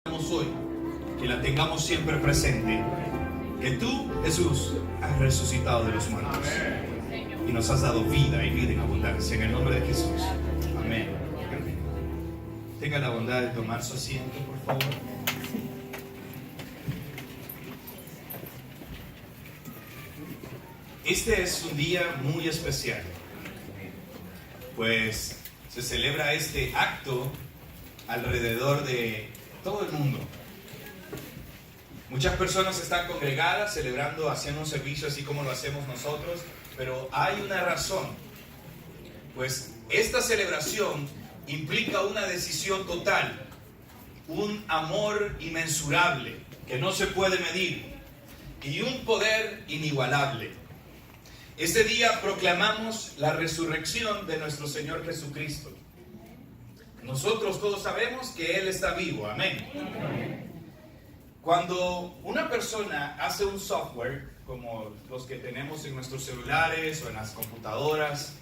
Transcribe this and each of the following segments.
Hoy, que la tengamos siempre presente, que tú, Jesús, has resucitado de los muertos y nos has dado vida y vida en abundancia, en el nombre de Jesús. Amén. Tenga la bondad de tomar su asiento, por favor. Este es un día muy especial, pues se celebra este acto alrededor de todo el mundo. Muchas personas están congregadas celebrando, haciendo un servicio así como lo hacemos nosotros, pero hay una razón, pues esta celebración implica una decisión total, un amor inmensurable que no se puede medir y un poder inigualable. Este día proclamamos la resurrección de nuestro Señor Jesucristo. Nosotros todos sabemos que Él está vivo, amén. Cuando una persona hace un software, como los que tenemos en nuestros celulares o en las computadoras,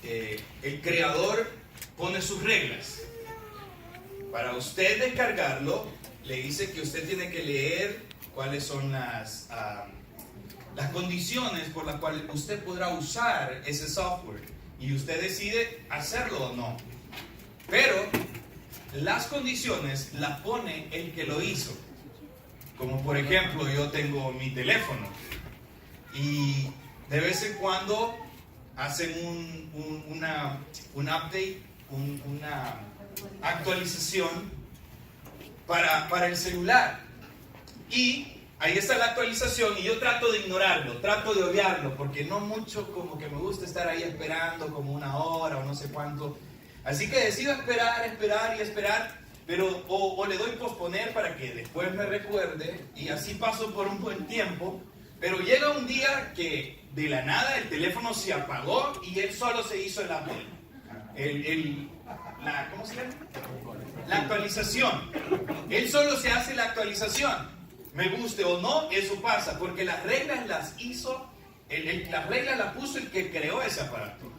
el creador pone sus reglas. Para usted descargarlo, le dice que usted tiene que leer cuáles son las condiciones por las cuales usted podrá usar ese software. Y usted decide hacerlo o no. Pero las condiciones las pone el que lo hizo. Como por ejemplo, yo tengo mi teléfono y de vez en cuando hacen un update, una actualización para el celular. Y ahí está la actualización y yo trato de ignorarlo, trato de obviarlo, porque no mucho como que me gusta estar ahí esperando como una hora o no sé cuánto. Así que decido esperar, pero o le doy posponer para que después me recuerde y así paso por un buen tiempo. Pero llega un día que de la nada el teléfono se apagó y él solo se hizo el update. ¿Cómo se llama? La actualización. Él solo se hace la actualización. Me guste o no, eso pasa, porque las reglas las hizo, las reglas las puso el que creó ese aparato.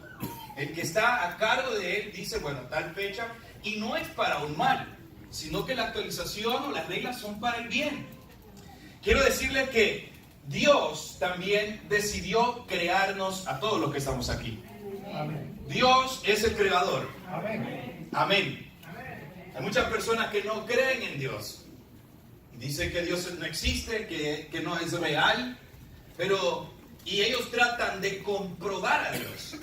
El que está a cargo de él dice, bueno, tal fecha, y no es para un mal, sino que la actualización o las reglas son para el bien. Quiero decirles que Dios también decidió crearnos a todos los que estamos aquí. Amén. Dios es el creador. Amén. Amén. Hay muchas personas que no creen en Dios. Dicen que Dios no existe, que no es real, y ellos tratan de comprobar a Dios.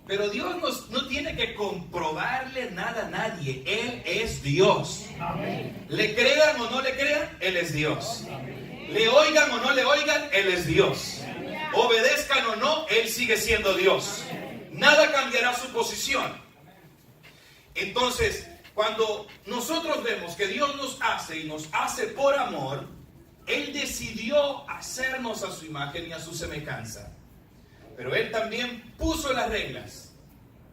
Pero Dios no tiene que comprobarle nada a nadie. Él es Dios. Amén. Le crean o no le crean, Él es Dios. Amén. Le oigan o no le oigan, Él es Dios. Amén. Obedezcan o no, Él sigue siendo Dios. Amén. Nada cambiará su posición. Entonces, cuando nosotros vemos que Dios nos hace y nos hace por amor, Él decidió hacernos a su imagen y a su semejanza. Pero Él también puso las reglas.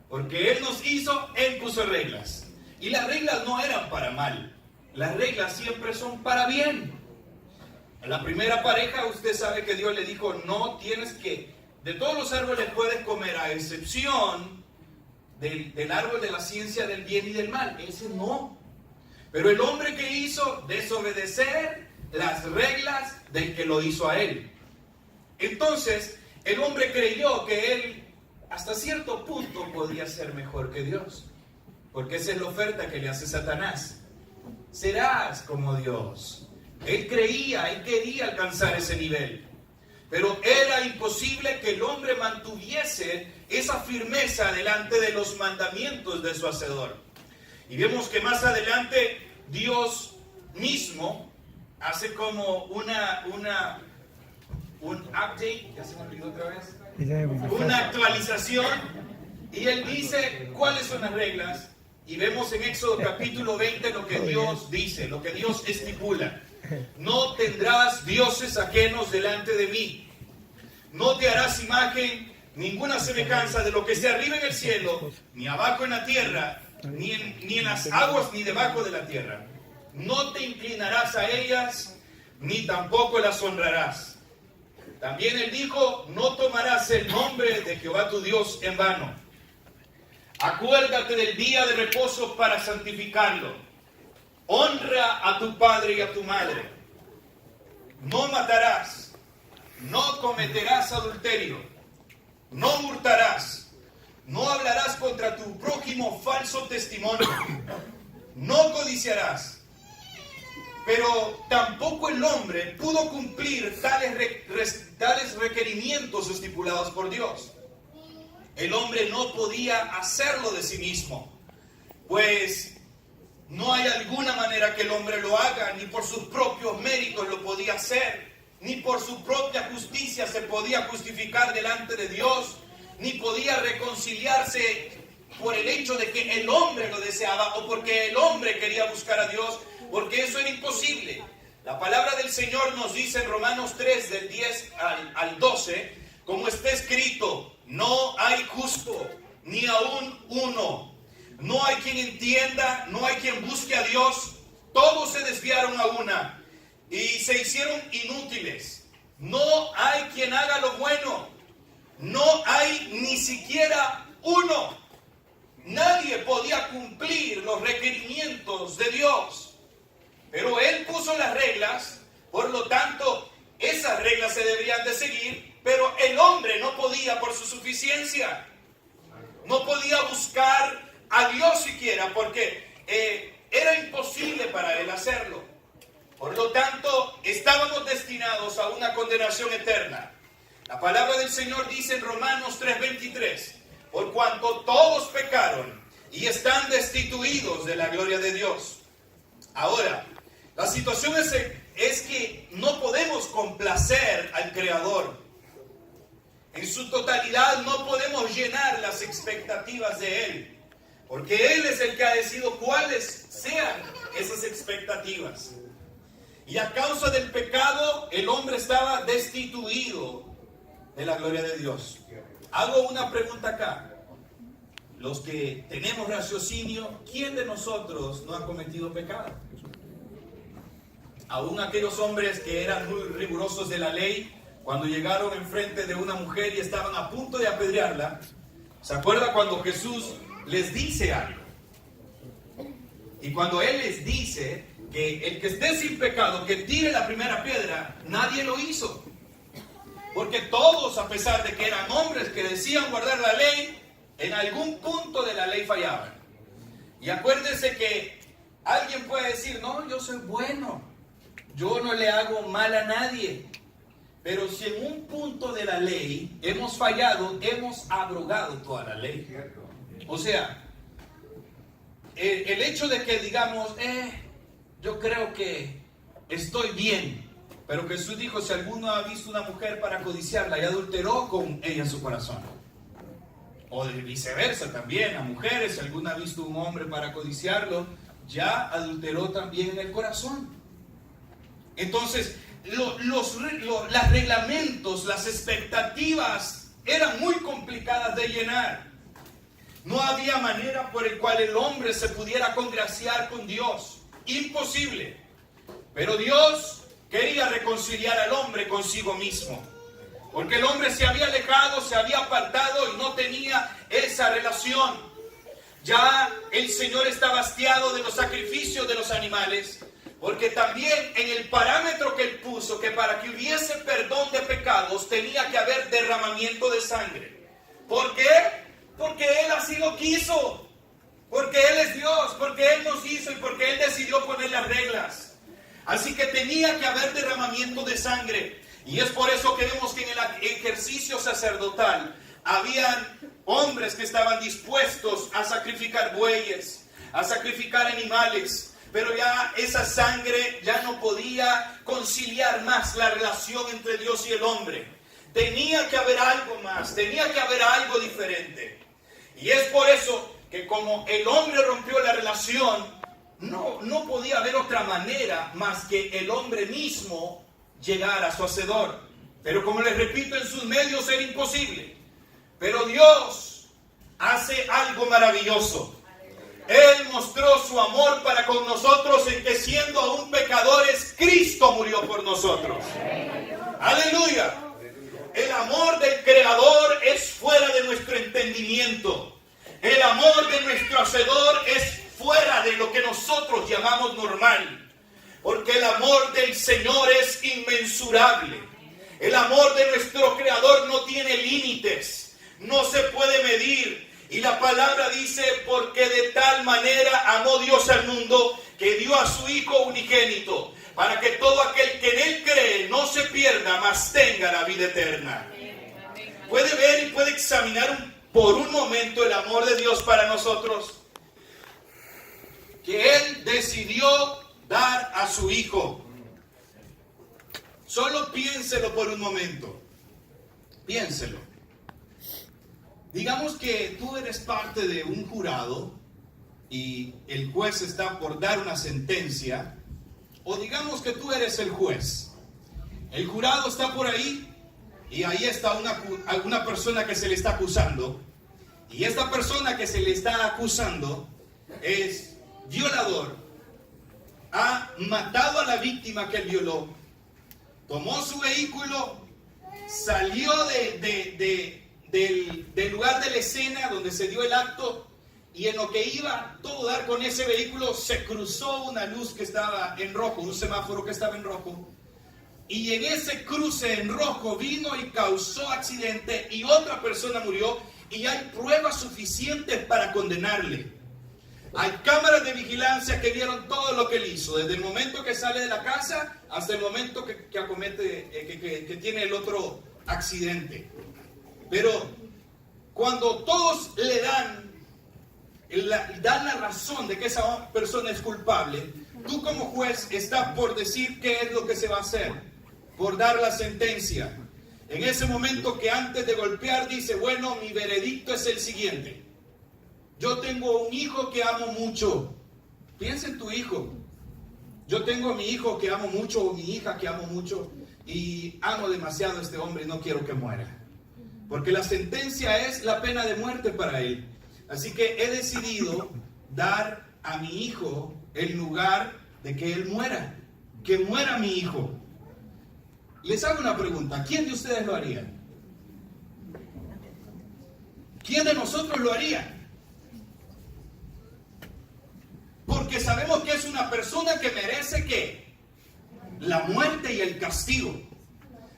Porque Él nos hizo, Él puso reglas. Y las reglas no eran para mal. Las reglas siempre son para bien. A la primera pareja usted sabe que Dios le dijo, no tienes que, de todos los árboles puedes comer a excepción del árbol de la ciencia del bien y del mal. Ese no. Pero el hombre que hizo desobedecer las reglas del que lo hizo a él. Entonces, el hombre creyó que él, hasta cierto punto, podía ser mejor que Dios. Porque esa es la oferta que le hace Satanás. Serás como Dios. Él creía, él quería alcanzar ese nivel. Pero era imposible que el hombre mantuviese esa firmeza delante de los mandamientos de su Hacedor. Y vemos que más adelante Dios mismo hace como un update, ya se me olvidó otra vez, una actualización, y Él dice cuáles son las reglas, y vemos en Éxodo capítulo 20 lo que Dios dice, lo que Dios estipula. No tendrás dioses ajenos delante de mí, no te harás imagen, ninguna semejanza de lo que esté arriba en el cielo, ni abajo en la tierra, ni en las aguas, ni debajo de la tierra. No te inclinarás a ellas, ni tampoco las honrarás. También Él dijo, no tomarás el nombre de Jehová tu Dios en vano. Acuérdate del día de reposo para santificarlo. honra a tu padre y a tu madre, no matarás, no cometerás adulterio, no hurtarás, no hablarás contra tu prójimo falso testimonio, no codiciarás. Pero tampoco el hombre pudo cumplir tales requerimientos estipulados por Dios. El hombre no podía hacerlo de sí mismo, pues no hay alguna manera que el hombre lo haga, ni por sus propios méritos lo podía hacer, ni por su propia justicia se podía justificar delante de Dios, ni podía reconciliarse por el hecho de que el hombre lo deseaba o porque el hombre quería buscar a Dios, porque eso era imposible. La palabra del Señor nos dice en Romanos 3, del 10 al 12, como está escrito, no hay justo, ni aún uno. No hay quien entienda, no hay quien busque a Dios. Todos se desviaron a una y se hicieron inútiles. No hay quien haga lo bueno. No hay ni siquiera uno. Nadie podía cumplir los requerimientos de Dios. Pero Él puso las reglas, por lo tanto, esas reglas se deberían de seguir, pero el hombre no podía por su suficiencia. No podía buscar a Dios siquiera, porque era imposible para él hacerlo. Por lo tanto, estábamos destinados a una condenación eterna. La palabra del Señor dice en Romanos 3:23, por cuanto todos pecaron y están destituidos de la gloria de Dios. Ahora, la situación es que no podemos complacer al Creador. En su totalidad no podemos llenar las expectativas de Él, porque Él es el que ha decidido cuáles sean esas expectativas. Y a causa del pecado, el hombre estaba destituido de la gloria de Dios. Hago una pregunta acá. Los que tenemos raciocinio, ¿quién de nosotros no ha cometido pecado? Aún aquellos hombres que eran muy rigurosos de la ley, cuando llegaron enfrente de una mujer y estaban a punto de apedrearla, ¿se acuerda cuando Jesús les dice algo? Y cuando Él les dice que el que esté sin pecado, que tire la primera piedra, nadie lo hizo. Porque todos, a pesar de que eran hombres que decían guardar la ley, en algún punto de la ley fallaban. Y acuérdense que alguien puede decir, no, yo soy bueno, yo no le hago mal a nadie. Pero si en un punto de la ley hemos fallado, hemos abrogado toda la ley. O sea, el hecho de que digamos, yo creo que estoy bien, pero Jesús dijo, si alguno ha visto una mujer para codiciarla y adulteró con ella en su corazón. O de viceversa también, a mujeres, si alguno ha visto un hombre para codiciarlo, ya adulteró también en el corazón. Entonces, los reglamentos, las expectativas eran muy complicadas de llenar. No había manera por el cual el hombre se pudiera congraciar con Dios. Imposible. Pero Dios quería reconciliar al hombre consigo mismo. Porque el hombre se había alejado, se había apartado y no tenía esa relación. Ya el Señor estaba hastiado de los sacrificios de los animales. Porque también en el parámetro que Él puso, que para que hubiese perdón de pecados, tenía que haber derramamiento de sangre. ¿Por qué? Porque Él así lo quiso. Porque Él es Dios, porque Él nos hizo y porque Él decidió poner las reglas. Así que tenía que haber derramamiento de sangre. Y es por eso que vemos que en el ejercicio sacerdotal habían hombres que estaban dispuestos a sacrificar bueyes, a sacrificar animales. Pero ya esa sangre ya no podía conciliar más la relación entre Dios y el hombre. Tenía que haber algo más, tenía que haber algo diferente. Y es por eso que como el hombre rompió la relación, no podía haber otra manera más que el hombre mismo llegar a su hacedor. Pero como les repito, en sus medios era imposible. Pero Dios hace algo maravilloso. Él mostró su amor para con nosotros en que siendo aún pecadores, Cristo murió por nosotros. ¡Aleluya! El amor del Creador es fuera de nuestro entendimiento. El amor de nuestro Hacedor es fuera de lo que nosotros llamamos normal. porque el amor del Señor es inmensurable. El amor de nuestro Creador no tiene límites, no se puede medir. Y la palabra dice, porque de tal manera amó Dios al mundo, que dio a su Hijo unigénito, para que todo aquel que en Él cree no se pierda, mas tenga la vida eterna. Puede ver y puede examinar por un momento el amor de Dios para nosotros, que Él decidió dar a su Hijo. Solo piénselo por un momento. Piénselo. Digamos que tú eres parte de un jurado y el juez está por dar una sentencia, o digamos que tú eres el juez. El jurado está por ahí y ahí está una persona que se le está acusando, y esta persona que se le está acusando es violador, ha matado a la víctima que él violó, tomó su vehículo, salió del lugar de la escena donde se dio el acto, y en lo que iba a todo dar con ese vehículo se cruzó una luz que estaba en rojo, un semáforo que estaba en rojo, y en ese cruce en rojo vino y causó accidente y otra persona murió, y hay pruebas suficientes para condenarle. Hay cámaras de vigilancia que vieron todo lo que él hizo, desde el momento que sale de la casa hasta el momento que acomete, que tiene el otro accidente. Pero cuando todos le dan la razón de que esa persona es culpable, tú como juez estás por decir qué es lo que se va a hacer, por dar la sentencia. En ese momento que antes de golpear dice, bueno, mi veredicto es el siguiente. Yo tengo un hijo que amo mucho. Piensa en tu hijo. Yo tengo a mi hijo que amo mucho, o mi hija que amo mucho, y amo demasiado a este hombre y no quiero que muera. Porque la sentencia es la pena de muerte para él. Así que he decidido dar a mi hijo en lugar de que él muera. Que muera mi hijo. Les hago una pregunta. ¿Quién de ustedes lo haría? ¿Quién de nosotros lo haría? Porque sabemos que es una persona que merece ¿qué? La muerte y el castigo.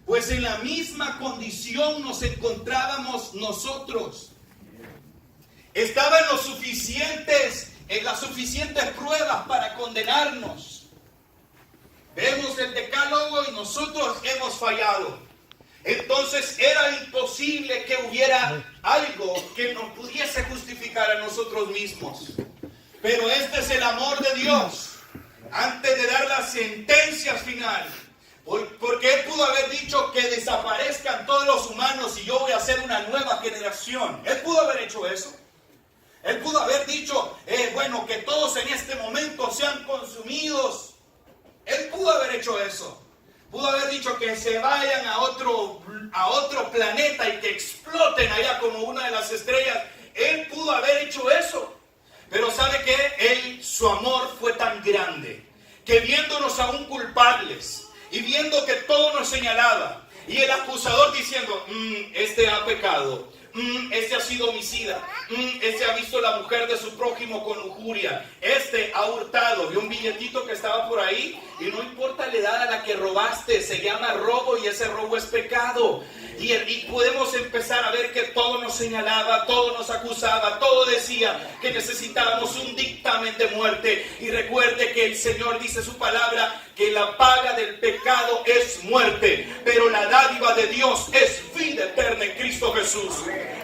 Pues en la misma condición nos encontrábamos nosotros. Estaban las suficientes pruebas para condenarnos. Vemos el decálogo y nosotros hemos fallado. Entonces era imposible que hubiera algo que nos pudiese justificar a nosotros mismos. Pero este es el amor de Dios. Antes de dar la sentencia final, porque Él pudo haber dicho que desaparezcan todos los humanos y yo voy a hacer una nueva generación. Él pudo haber hecho eso. Él pudo haber dicho, bueno, que todos en este momento sean consumidos. Él pudo haber hecho eso. Pudo haber dicho que se vayan a otro planeta y que exploten allá como una de las estrellas. Él pudo haber hecho eso. Pero ¿sabe qué? Su amor fue tan grande que viéndonos aún culpables y viendo que todo nos señalaba y el acusador diciendo, este ha pecado, este ha sido homicida, este ha visto la mujer de su prójimo con lujuria, este ha hurtado, vio un billetito que estaba por ahí y no importa la edad a la que robaste, se llama robo y ese robo es pecado. Y podemos empezar a ver que todo nos señalaba, todo nos acusaba, todo decía que necesitábamos un dictamen de muerte. Y recuerde que el Señor dice su palabra, que la paga del pecado es muerte, pero la dádiva de Dios es vida eterna en Cristo Jesús.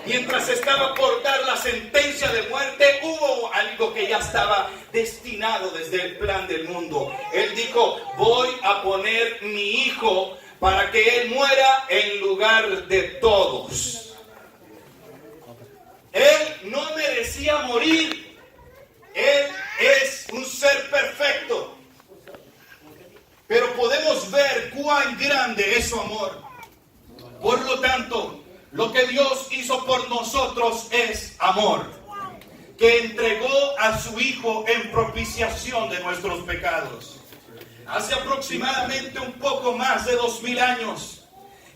Mientras estaba por dar la sentencia de muerte, hubo algo que ya estaba destinado desde el plan del mundo. Él dijo, voy a poner mi hijo para que Él muera en lugar de todos. Él no merecía morir. Él es un ser perfecto. Pero podemos ver cuán grande es su amor. Por lo tanto, lo que Dios hizo por nosotros es amor, que entregó a su Hijo en propiciación de nuestros pecados. Hace aproximadamente un poco más de 2000 años,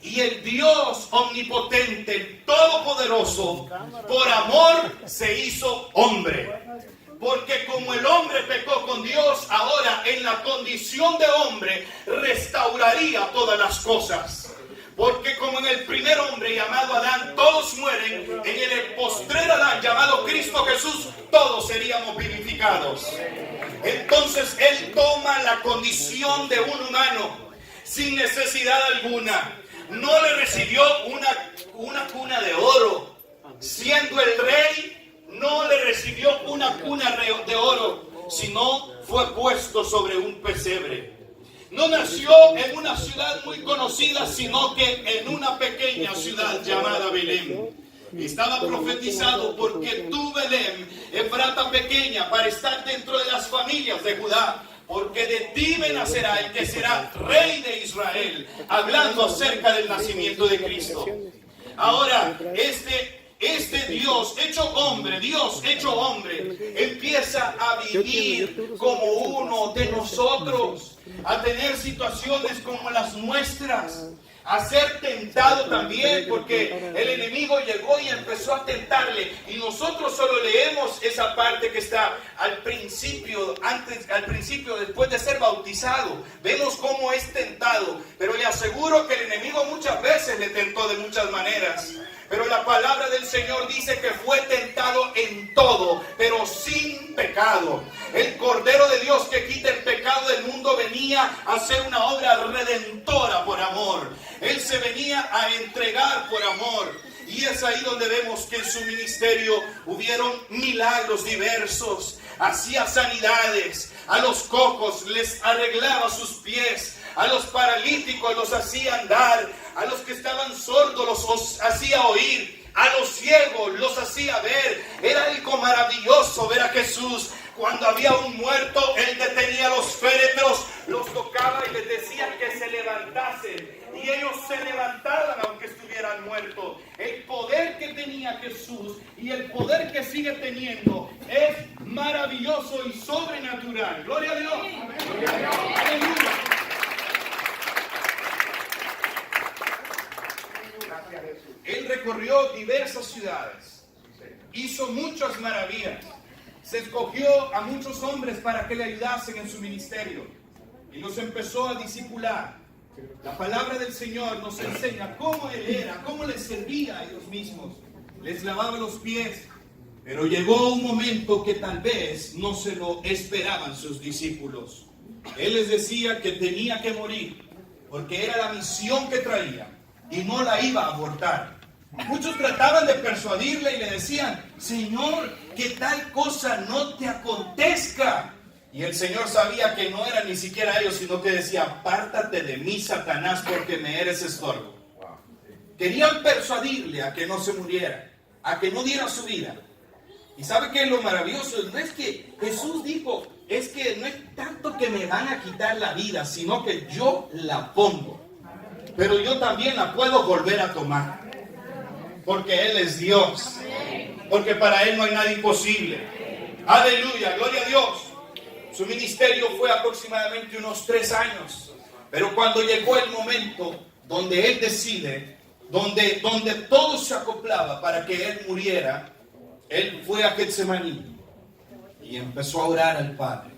y el Dios omnipotente, todopoderoso, por amor se hizo hombre. Porque como el hombre pecó con Dios, ahora en la condición de hombre restauraría todas las cosas. Porque como en el primer hombre llamado Adán todos mueren, en el postrer Adán llamado Cristo Jesús todos seríamos vivificados. Entonces Él toma la condición de un humano sin necesidad alguna. No le recibió una cuna de oro. Siendo el rey, no le recibió una cuna de oro, sino fue puesto sobre un pesebre. No nació en una ciudad muy conocida, sino que en una pequeña ciudad llamada Belén. Estaba profetizado: porque tú, Belén, Efrata pequeña, para estar dentro de las familias de Judá, porque de ti me nacerá el que será rey de Israel, hablando acerca del nacimiento de Cristo. Ahora, este Dios hecho hombre, empieza a vivir como uno de nosotros, a tener situaciones como las nuestras, a ser tentado también, porque el enemigo llegó y empezó a tentarle, y nosotros solo leemos esa parte que está al principio, después de ser bautizado. Vemos cómo es tentado, pero le aseguro que el enemigo muchas veces le tentó de muchas maneras. Pero la palabra del Señor dice que fue tentado en todo, pero sin pecado. El Cordero de Dios que quita el pecado del mundo venía a hacer una obra redentora por amor. Él se venía a entregar por amor. Y es ahí donde vemos que en su ministerio hubieron milagros diversos. Hacía sanidades, a los cojos les arreglaba sus pies, a los paralíticos los hacía andar, a los que estaban sordos los hacía oír, a los ciegos los hacía ver. Era algo maravilloso ver a Jesús. Cuando había un muerto, Él detenía a los féretros, los tocaba y les decía que se levantasen. Y ellos se levantaban aunque estuvieran muertos. El poder que tenía Jesús y el poder que sigue teniendo es maravilloso y sobrenatural. Gloria a Dios. Gloria a Dios. Aleluya. Él recorrió diversas ciudades, hizo muchas maravillas, se escogió a muchos hombres para que le ayudasen en su ministerio y los empezó a discipular. La palabra del Señor nos enseña cómo Él era, cómo les servía a ellos mismos, les lavaba los pies. Pero llegó un momento que tal vez no se lo esperaban sus discípulos. Él les decía que tenía que morir porque era la misión que traía y no la iba a abortar. Muchos trataban de persuadirle y le decían: Señor, que tal cosa no te acontezca. Y el Señor sabía que no era ni siquiera ellos, sino que decía: apártate de mí, Satanás, porque me eres estorbo. Querían persuadirle a que no se muriera, a que no diera su vida. Y ¿sabe qué es lo maravilloso? No es que Jesús dijo, es que no es tanto que me van a quitar la vida, sino que yo la pongo. Pero yo también la puedo volver a tomar. Porque Él es Dios. Porque para Él no hay nada imposible. Aleluya, gloria a Dios. Su ministerio fue aproximadamente unos 3 años. Pero cuando llegó el momento donde Él decide, donde todo se acoplaba para que Él muriera, Él fue a Getsemaní y empezó a orar al Padre.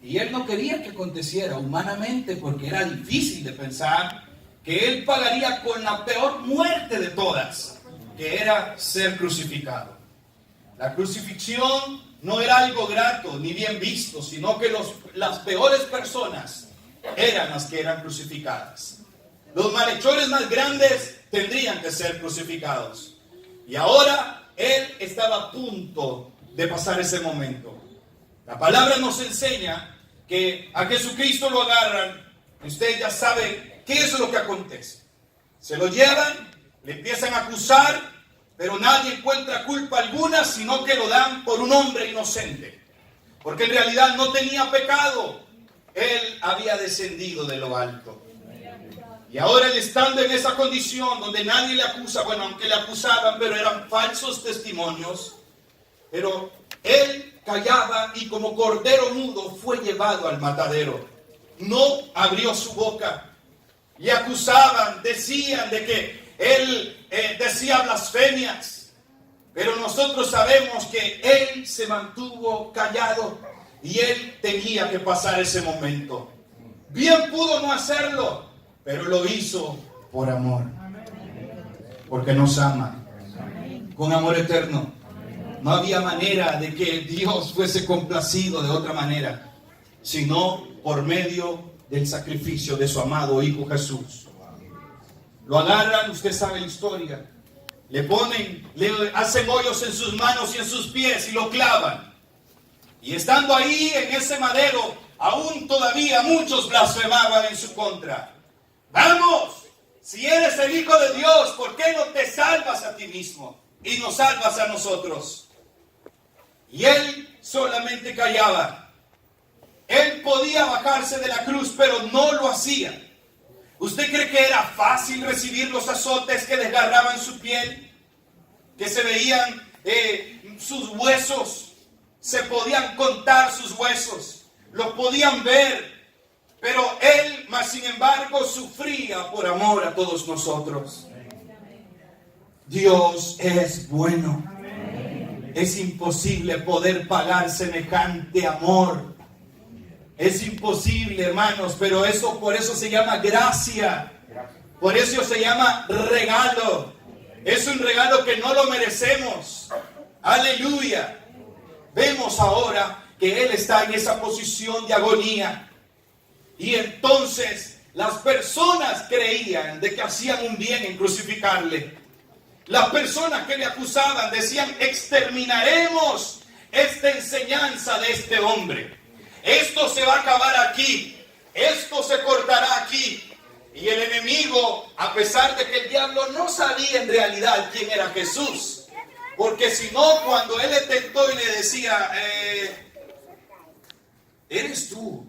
Y Él no quería que aconteciera humanamente, porque era difícil de pensar que Él pagaría con la peor muerte de todas, que era ser crucificado. La crucifixión no era algo grato ni bien visto, sino que las peores personas eran las que eran crucificadas. Los malhechores más grandes tendrían que ser crucificados. Y ahora Él estaba a punto de pasar ese momento. La palabra nos enseña que a Jesucristo lo agarran. Usted ya sabe qué es lo que acontece. Se lo llevan, le empiezan a acusar, pero nadie encuentra culpa alguna, sino que lo dan por un hombre inocente. Porque en realidad no tenía pecado. Él había descendido de lo alto. Y ahora Él, estando en esa condición donde nadie le acusa, bueno, aunque le acusaban, pero eran falsos testimonios, pero Él callaba y como cordero mudo fue llevado al matadero. No abrió su boca. Le acusaban, decían de que Él decía blasfemias. Pero nosotros sabemos que él se mantuvo callado y él tenía que pasar ese momento. Bien pudo no hacerlo, pero lo hizo por amor. Porque nos ama con amor eterno. No había manera de que Dios fuese complacido de otra manera, sino por medio del sacrificio de su amado Hijo Jesús. Lo agarran, usted sabe la historia. Le hacen hoyos en sus manos y en sus pies y lo clavan. Y estando ahí en ese madero, aún todavía muchos blasfemaban en su contra. Vamos, si eres el Hijo de Dios, ¿por qué no te salvas a ti mismo y nos salvas a nosotros? Y él solamente callaba. Él podía bajarse de la cruz, pero no lo hacía. ¿Usted cree que era fácil recibir los azotes que desgarraban su piel? Que se veían sus huesos, se podían contar sus huesos, los podían ver. Pero él, más sin embargo, sufría por amor a todos nosotros. Dios es bueno. Es imposible poder pagar semejante amor. Es imposible, hermanos, pero por eso se llama gracia. Por eso se llama regalo. Es un regalo que no lo merecemos. Aleluya. Vemos ahora que Él está en esa posición de agonía. Y entonces las personas creían de que hacían un bien en crucificarle. Las personas que le acusaban decían: exterminaremos esta enseñanza de este hombre. Esto se va a acabar aquí. Esto se cortará aquí. Y el enemigo, a pesar de que el diablo no sabía en realidad quién era Jesús, porque si no, cuando él le tentó y le decía, ¿eres tú?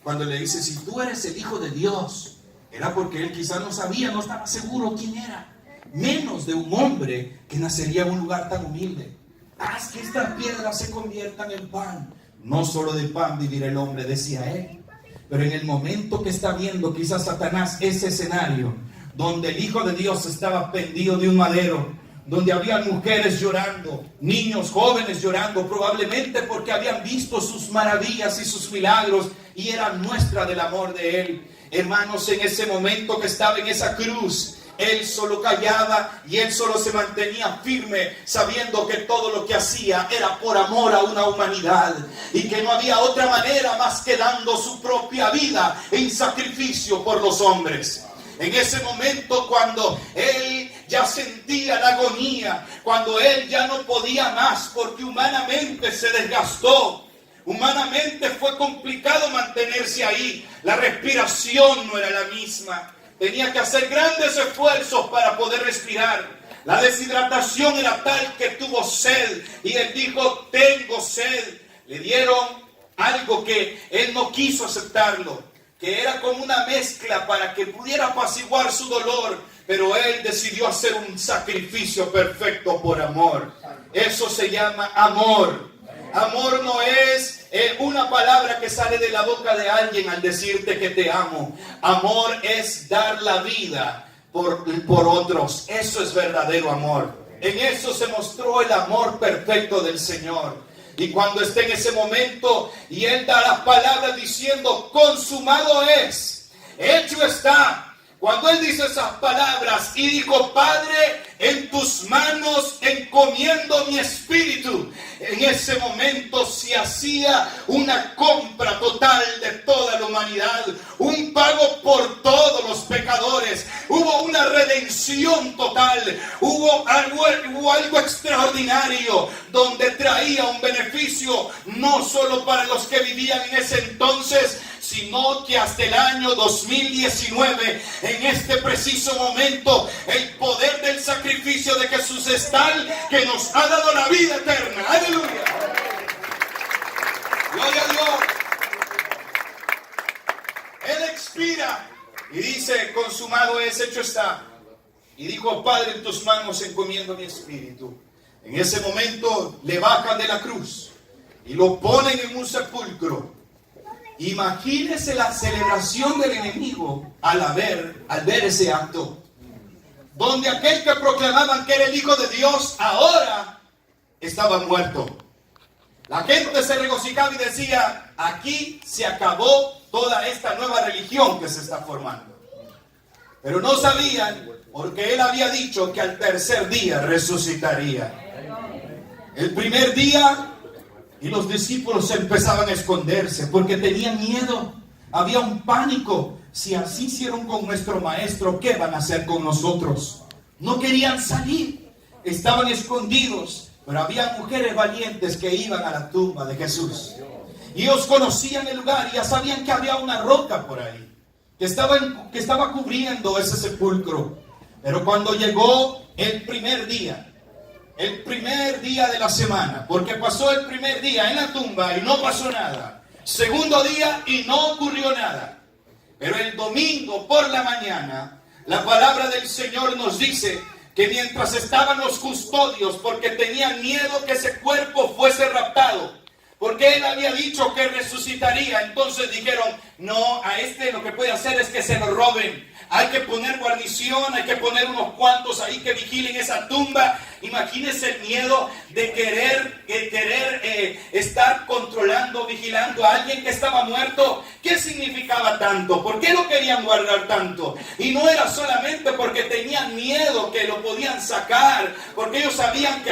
Cuando le dice, si tú eres el Hijo de Dios, era porque él quizás no sabía, no estaba seguro quién era. Menos de un hombre que nacería en un lugar tan humilde. Haz que estas piedras se conviertan en pan. No solo de pan vivirá el hombre, decía él. Pero en el momento que está viendo quizás Satanás ese escenario, donde el Hijo de Dios estaba pendido de un madero, donde había mujeres llorando, niños jóvenes llorando, probablemente porque habían visto sus maravillas y sus milagros y eran muestra del amor de Él. Hermanos, en ese momento que estaba en esa cruz, Él solo callaba y Él solo se mantenía firme, sabiendo que todo lo que hacía era por amor a una humanidad y que no había otra manera más que dando su propia vida en sacrificio por los hombres. En ese momento, cuando Él ya sentía la agonía, cuando Él ya no podía más porque humanamente se desgastó, humanamente fue complicado mantenerse ahí, la respiración no era la misma. Tenía que hacer grandes esfuerzos para poder respirar. La deshidratación era tal que tuvo sed. Y él dijo, tengo sed. Le dieron algo que él no quiso aceptarlo, que era como una mezcla para que pudiera apaciguar su dolor. Pero él decidió hacer un sacrificio perfecto por amor. Eso se llama amor. Amor no es una palabra que sale de la boca de alguien al decirte que te amo. Amor es dar la vida por otros. Eso es verdadero amor. En eso se mostró el amor perfecto del Señor. Y cuando esté en ese momento y Él da las palabras diciendo, consumado es, hecho está. Cuando Él dice esas palabras y dijo, Padre, en tus manos encomiendo mi espíritu. En ese momento se hacía una compra total de toda la humanidad. Un pago por todos los pecadores. Hubo una redención total. Hubo algo extraordinario donde traía un beneficio no solo para los que vivían en ese entonces, sino que hasta el año 2019, en este preciso momento, el poder del sacrificio de Jesús es tal que nos ha dado la vida eterna. ¡Aleluya! ¡Gloria a Dios! Él expira y dice, consumado es, hecho está. Y dijo, Padre, en tus manos encomiendo mi espíritu. En ese momento le bajan de la cruz y lo ponen en un sepulcro. Imagínese la celebración del enemigo al ver ese acto, donde aquel que proclamaban que era el Hijo de Dios ahora estaba muerto. La gente se regocijaba y decía, aquí se acabó toda esta nueva religión que se está formando. Pero no sabían, porque él había dicho que al tercer día resucitaría. El primer día, y los discípulos empezaban a esconderse porque tenían miedo. Había un pánico. Si así hicieron con nuestro maestro, ¿qué van a hacer con nosotros? No querían salir. Estaban escondidos. Pero había mujeres valientes que iban a la tumba de Jesús. Y ellos conocían el lugar y ya sabían que había una roca por ahí, que estaba cubriendo ese sepulcro. Pero cuando llegó el primer día de la semana, porque pasó el primer día en la tumba y no pasó nada. Segundo día y no ocurrió nada. Pero el domingo por la mañana, la palabra del Señor nos dice que mientras estaban los custodios, porque tenían miedo que ese cuerpo fuese raptado, porque él había dicho que resucitaría, entonces dijeron, no, a este lo que puede hacer es que se lo roben. Hay que poner guarnición, hay que poner unos cuantos ahí que vigilen esa tumba. Imagínense el miedo de querer estar controlando, vigilando a alguien que estaba muerto. ¿Qué significaba tanto? ¿Por qué lo querían guardar tanto? Y no era solamente porque tenían miedo que lo podían sacar, porque ellos sabían que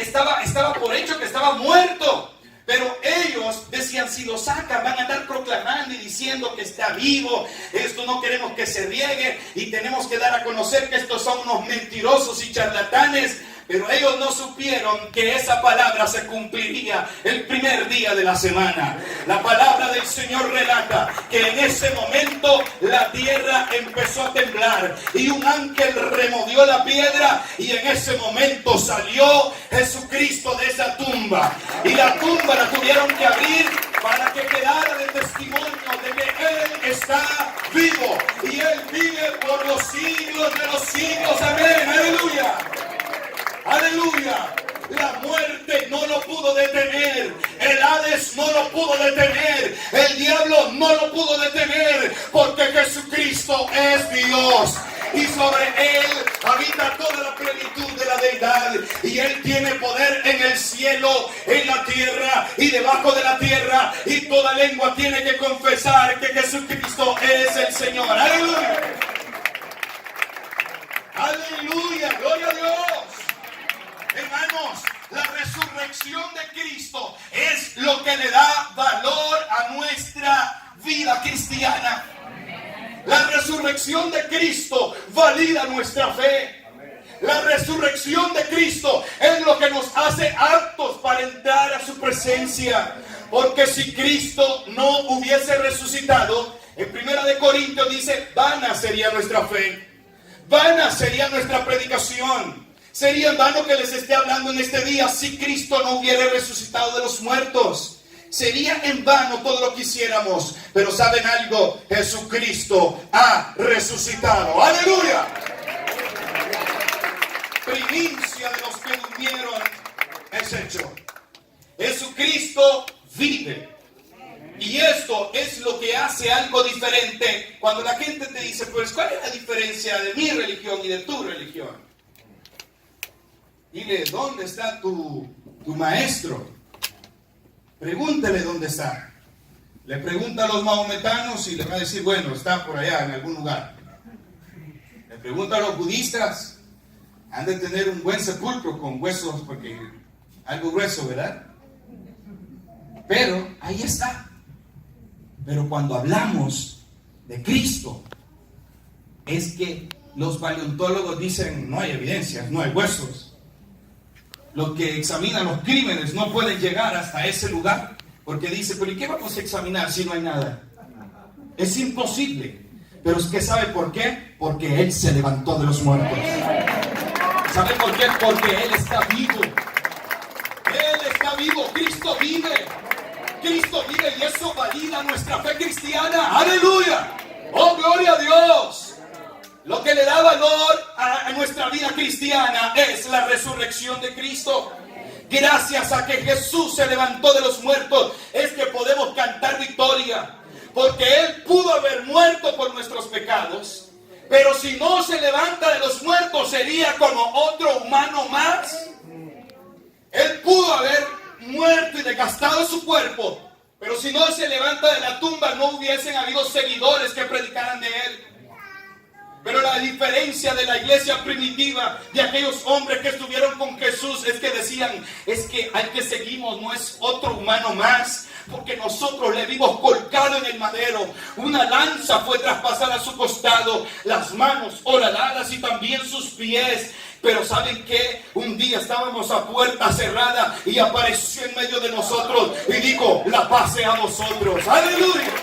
estaba por hecho que estaba muerto. Pero ellos decían, si lo sacan van a andar proclamando y diciendo que está vivo. Esto no queremos que se riegue y tenemos que dar a conocer que estos son unos mentirosos y charlatanes. Pero ellos no supieron que esa palabra se cumpliría el primer día de la semana. La palabra del Señor relata que en ese momento la tierra empezó a temblar y un ángel removió la piedra y en ese momento salió Jesucristo de esa tumba. Y la tumba la tuvieron que abrir para que quedara de testimonio de que Él está vivo y Él vive por los siglos de los siglos. Amén, aleluya. Aleluya. La muerte no lo pudo detener. El Hades no lo pudo detener. El diablo no lo pudo detener. Porque Jesucristo es Dios. Y sobre Él habita toda la plenitud de la deidad. Y Él tiene poder en el cielo, en la tierra y debajo de la tierra. Y toda lengua tiene que confesar que Jesucristo es el Señor. Aleluya. Aleluya. Gloria a Dios. Hermanos, la resurrección de Cristo es lo que le da valor a nuestra vida cristiana. La resurrección de Cristo valida nuestra fe. La resurrección de Cristo es lo que nos hace aptos para entrar a su presencia. Porque si Cristo no hubiese resucitado, en 1 Corintios dice, vana sería nuestra fe. Vana sería nuestra predicación. Sería en vano que les esté hablando en este día si Cristo no hubiera resucitado de los muertos. Sería en vano todo lo que hiciéramos. Pero ¿saben algo? Jesucristo ha resucitado. ¡Aleluya! Primicia de los que durmieron es hecho. Jesucristo vive. Y esto es lo que hace algo diferente. Cuando la gente te dice, pues, ¿cuál es la diferencia de mi religión y de tu religión? Dile, ¿dónde está tu maestro? Pregúntele dónde está. Le pregunta a los mahometanos y le va a decir, bueno, está por allá en algún lugar. Le pregunta a los budistas, han de tener un buen sepulcro con huesos, porque algo grueso, ¿verdad? Pero ahí está. Pero cuando hablamos de Cristo, es que los paleontólogos dicen, no hay evidencias, no hay huesos. Los que examinan los crímenes no pueden llegar hasta ese lugar, porque dice, pero ¿y qué vamos a examinar si no hay nada? Es imposible. Pero es que ¿sabe por qué? Porque Él se levantó de los muertos. ¿Sabe por qué? Porque Él está vivo. Él está vivo. Cristo vive. Cristo vive y eso valida nuestra fe cristiana. ¡Aleluya! ¡Oh, gloria a Dios! Lo que le da valor a nuestra vida cristiana es la resurrección de Cristo. Gracias a que Jesús se levantó de los muertos es que podemos cantar victoria. Porque Él pudo haber muerto por nuestros pecados. Pero si no se levanta de los muertos sería como otro humano más. Él pudo haber muerto y desgastado su cuerpo, pero si no se levanta de la tumba, no hubiesen habido seguidores que predicaran de él. Pero la diferencia de la iglesia primitiva, de aquellos hombres que estuvieron con Jesús, es que decían, es que al que seguimos no es otro humano más, porque nosotros le vimos colgado en el madero, una lanza fue traspasada a su costado, las manos horadadas y también sus pies. Pero ¿saben qué? Un día estábamos a puerta cerrada y apareció en medio de nosotros y dijo, la paz sea a vosotros. ¡Aleluya!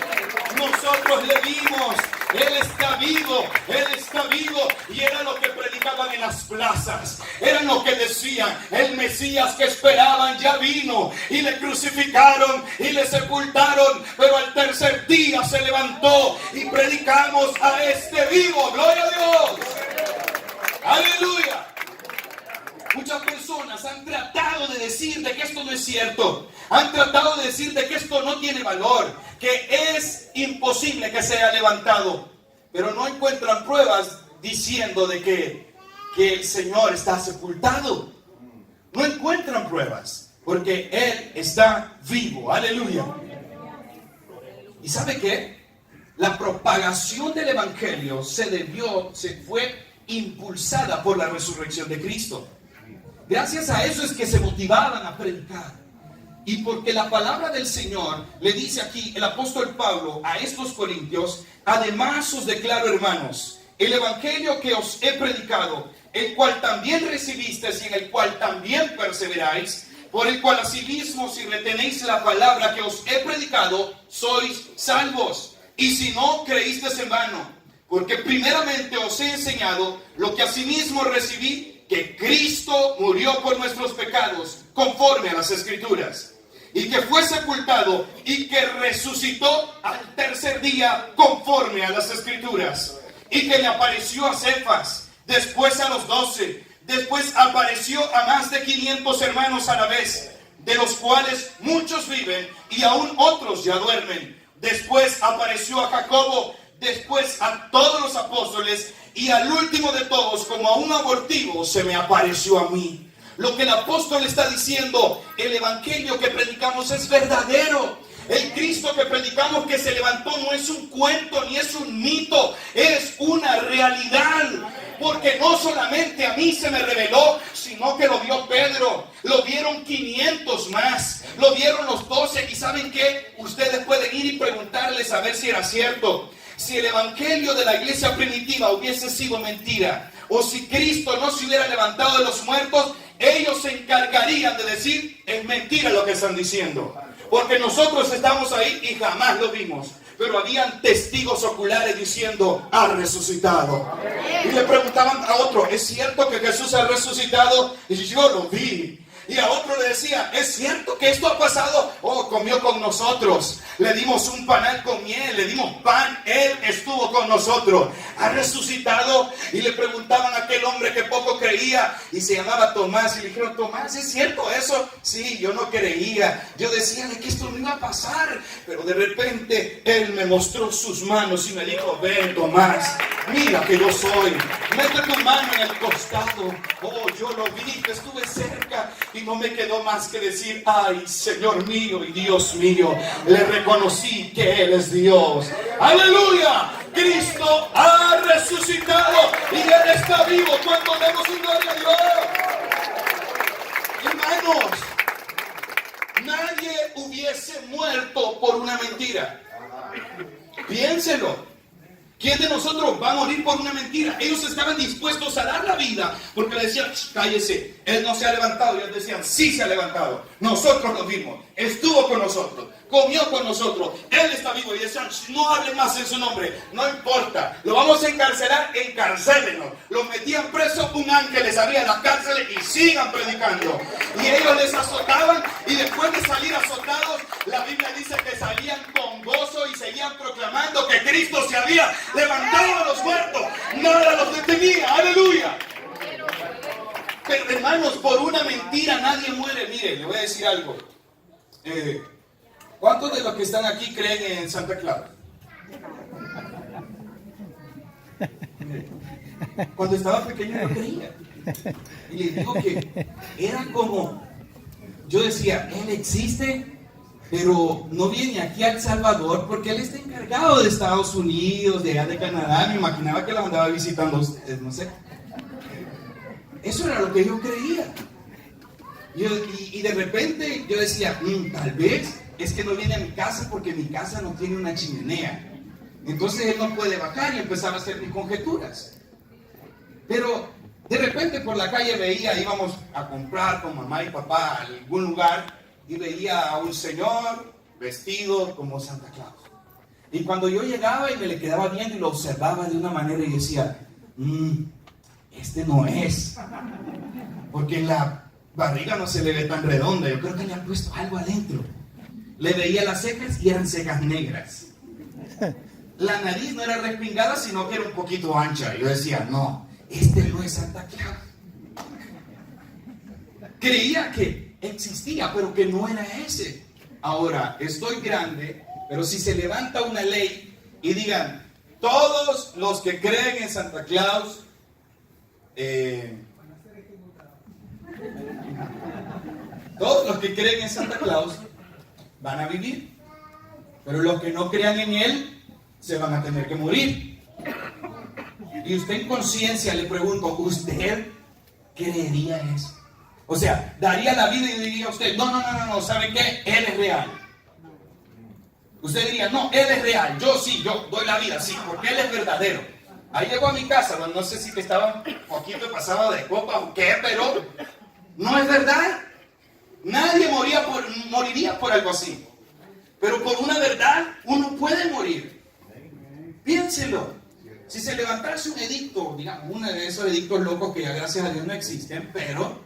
Nosotros le vimos, Él está vivo, y era lo que predicaban en las plazas, era lo que decían, el Mesías que esperaban ya vino, y le crucificaron y le sepultaron, pero al tercer día se levantó y predicamos a este vivo. ¡Gloria a Dios! ¡Aleluya! Muchas personas han tratado de decir de que esto no es cierto. Han tratado de decir de que esto no tiene valor, que es imposible que sea levantado. Pero no encuentran pruebas diciendo de que el Señor está sepultado. No encuentran pruebas, porque Él está vivo. Aleluya. ¿Y sabe qué? La propagación del Evangelio se fue impulsada por la resurrección de Cristo. Gracias a eso es que se motivaban a predicar. Y porque la palabra del Señor le dice aquí el apóstol Pablo a estos corintios, además os declaro, hermanos, el evangelio que os he predicado, el cual también recibisteis y en el cual también perseveráis, por el cual asimismo si retenéis la palabra que os he predicado, sois salvos. Y si no, creísteis en vano, porque primeramente os he enseñado lo que asimismo recibí, que Cristo murió por nuestros pecados, conforme a las Escrituras, y que fue sepultado y que resucitó al tercer día, conforme a las Escrituras, y que le apareció a Cefas, después a los 12, después apareció a más de 500 hermanos a la vez, de los cuales muchos viven y aún otros ya duermen. Después apareció a Jacobo, después a todos los apóstoles, y al último de todos, como a un abortivo, se me apareció a mí. Lo que el apóstol está diciendo, el evangelio que predicamos es verdadero. El Cristo que predicamos que se levantó no es un cuento ni es un mito, es una realidad. Porque no solamente a mí se me reveló, sino que lo vio Pedro, lo vieron 500 más, lo vieron los 12. Y ¿saben qué? Ustedes pueden ir y preguntarles a ver si era cierto. Si el evangelio de la iglesia primitiva hubiese sido mentira, o si Cristo no se hubiera levantado de los muertos, ellos se encargarían de decir, es mentira lo que están diciendo. Porque nosotros estamos ahí y jamás lo vimos. Pero habían testigos oculares diciendo, ha resucitado. Y le preguntaban a otro, ¿es cierto que Jesús ha resucitado? Y yo lo vi. Y a otro le decía, ¿es cierto que esto ha pasado? Oh, comió con nosotros. Le dimos un panal con miel, le dimos pan. Él estuvo con nosotros. Ha resucitado. Y le preguntaban a aquel hombre que poco creía y se llamaba Tomás. Y le dijeron, Tomás, ¿es cierto eso? Sí, yo no creía. Yo decía de que esto no iba a pasar. Pero de repente Él me mostró sus manos y me dijo, ven Tomás, mira que yo soy. Mete tu mano en el costado. Oh, yo lo vi, estuve cerca. Y no me quedó más que decir, ay, Señor mío y Dios mío, le reconocí que Él es Dios. ¡Aleluya! Cristo ha resucitado y Él está vivo. Cuando demos un gloria a Dios. Hermanos, nadie hubiese muerto por una mentira. Piénselo. ¿Quién de nosotros va a morir por una mentira? Ellos estaban dispuestos a dar la vida porque le decían, cállese, Él no se ha levantado. Y ellos decían, sí se ha levantado. Nosotros lo vimos, estuvo con nosotros, comió con nosotros, Él está vivo. Y decían, no hablen más en su nombre, no importa, lo vamos a encarcelar, encarcélenos. Los metían presos, un ángel les abría las cárceles y sigan predicando. Y ellos les azotaban y después de salir azotados, la Biblia dice que salían con gozo y seguían proclamando que Cristo se había levantado a los muertos. Nada los detenía. Aleluya. Pero hermanos, por una mentira nadie muere. Mire, le voy a decir algo. ¿Cuántos de los que están aquí creen en Santa Clara? Cuando estaba pequeño no creía. Y les digo que era como yo decía, Él existe, pero no viene aquí a El Salvador porque Él está encargado de Estados Unidos, de allá de Canadá. Me imaginaba que la andaba visitando a ustedes, no sé. Eso era lo que yo creía. Y de repente yo decía, tal vez es que no viene a mi casa porque mi casa no tiene una chimenea. Entonces Él no puede bajar, y empezaba a hacer mis conjeturas. Pero de repente por la calle veía, íbamos a comprar con mamá y papá a algún lugar, y veía a un señor vestido como Santa Claus. Y cuando yo llegaba y me le quedaba viendo y lo observaba de una manera y decía, este no es, porque la barriga no se le ve tan redonda, yo creo que le han puesto algo adentro. Le veía las cejas y eran cejas negras. La nariz no era respingada, sino que era un poquito ancha. Yo decía, no, este no es Santa Claus. Creía que existía, pero que no era ese. Ahora, estoy grande, pero si se levanta una ley y digan, todos los que creen en Santa Claus, todos los que creen en Santa Claus van a vivir, pero los que no crean en Él se van a tener que morir. Y usted en conciencia le pregunto, ¿usted creería eso? O sea, daría la vida y diría a usted, no, ¿sabe qué? Él es real. Usted diría, no, Él es real, yo doy la vida, sí, porque Él es verdadero. Ahí llegó a mi casa, no sé si que estaba un poquito pasado de copa o qué, pero no es verdad. Nadie moriría por algo así. Pero por una verdad, uno puede morir. Piénselo. Si se levantase un edicto, digamos, uno de esos edictos locos que ya gracias a Dios no existen, pero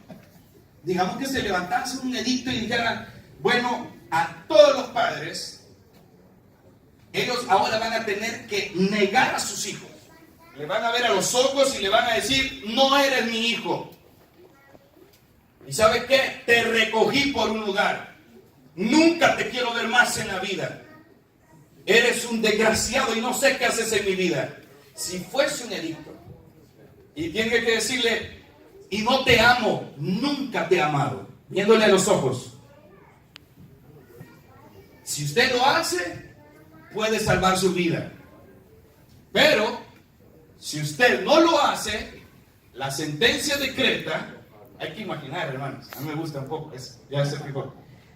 digamos que se levantase un edicto y dijeran, bueno, a todos los padres, ellos ahora van a tener que negar a sus hijos. Le van a ver a los ojos y le van a decir, no eres mi hijo. ¿Y sabes qué? Te recogí por un lugar. Nunca te quiero ver más en la vida. Eres un desgraciado y no sé qué haces en mi vida. Si fuese un edicto y tiene que decirle, y no te amo, nunca te he amado, viéndole a los ojos. Si usted lo hace, puede salvar su vida. Pero si usted no lo hace, la sentencia decreta, hay que imaginar, hermanos, a mí me gusta un poco, ya se fijó.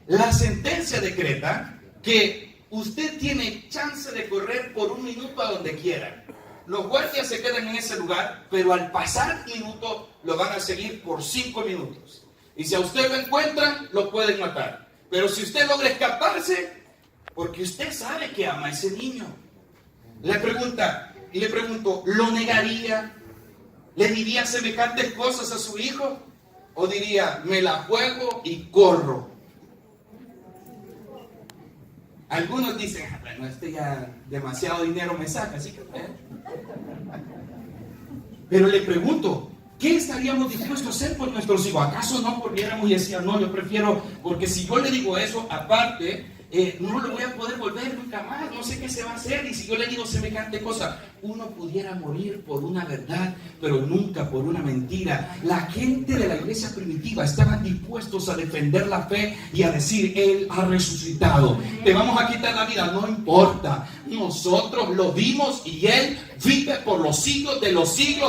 La sentencia decreta que usted tiene chance de correr por un minuto a donde quiera. Los guardias se quedan en ese lugar, pero al pasar minuto lo van a seguir por 5 minutos. Y si a usted lo encuentran, lo pueden matar. Pero si usted logra escaparse, porque usted sabe que ama a ese niño. Le pregunto, ¿lo negaría? ¿Le diría semejantes cosas a su hijo? ¿O diría, me la juego y corro? Algunos dicen, bueno, ya demasiado dinero me saca, así que... Pero le pregunto, ¿qué estaríamos dispuestos a hacer por nuestros hijos? ¿Acaso no volviéramos y decían, no, yo prefiero, porque si yo le digo eso, aparte, no lo voy a poder volver nunca más, no sé qué se va a hacer, y si yo le digo semejante cosa, uno pudiera morir por una verdad, pero nunca por una mentira. La gente de la iglesia primitiva estaban dispuestos a defender la fe y a decir, Él ha resucitado, te vamos a quitar la vida, no importa, nosotros lo vimos y Él vive por los siglos de los siglos.